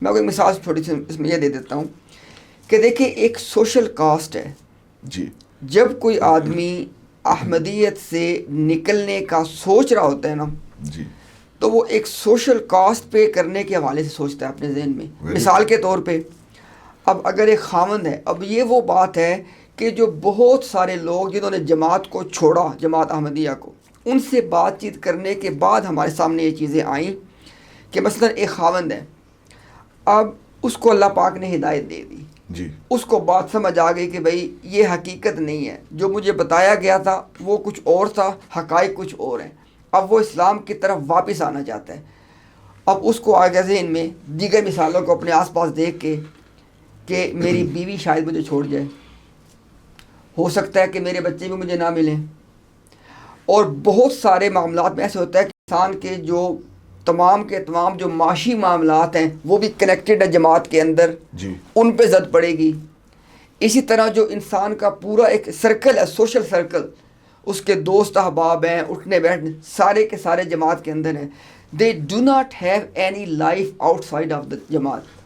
میں کوئی مثال چھوٹی سی اس میں یہ دے دیتا ہوں کہ دیکھیں ایک سوشل کاسٹ ہے. جی. جب کوئی آدمی احمدیت سے نکلنے کا سوچ رہا ہوتا ہے نا, جی, تو وہ ایک سوشل کاسٹ پے کرنے کے حوالے سے سوچتا ہے اپنے ذہن میں. مثال کے طور پہ اب اگر ایک خاوند ہے, اب یہ وہ بات ہے کہ جو بہت سارے لوگ جنہوں نے جماعت کو چھوڑا, جماعت احمدیہ کو, ان سے بات چیت کرنے کے بعد ہمارے سامنے یہ چیزیں آئیں کہ مثلا ایک خاوند ہے, اب اس کو اللہ پاک نے ہدایت دے دی, جی, اس کو بات سمجھ آ گئی کہ بھئی یہ حقیقت نہیں ہے, جو مجھے بتایا گیا تھا وہ کچھ اور تھا, حقائق کچھ اور ہیں. اب وہ اسلام کی طرف واپس آنا چاہتا ہے. اب اس کو آگے ذہن میں دیگر مثالوں کو اپنے آس پاس دیکھ کے کہ میری بیوی شاید مجھے چھوڑ جائے, ہو سکتا ہے کہ میرے بچے بھی مجھے نہ ملیں, اور بہت سارے معاملات میں ایسے ہوتا ہے کہ انسان کے جو تمام کے تمام جو معاشی معاملات ہیں وہ بھی کنیکٹڈ ہے جماعت کے اندر, جی, ان پہ زد پڑے گی. اسی طرح جو انسان کا پورا ایک سرکل ہے, سوشل سرکل, اس کے دوست احباب ہیں, اٹھنے بیٹھنے سارے کے سارے جماعت کے اندر ہیں. They do not have any life out side of the جماعت.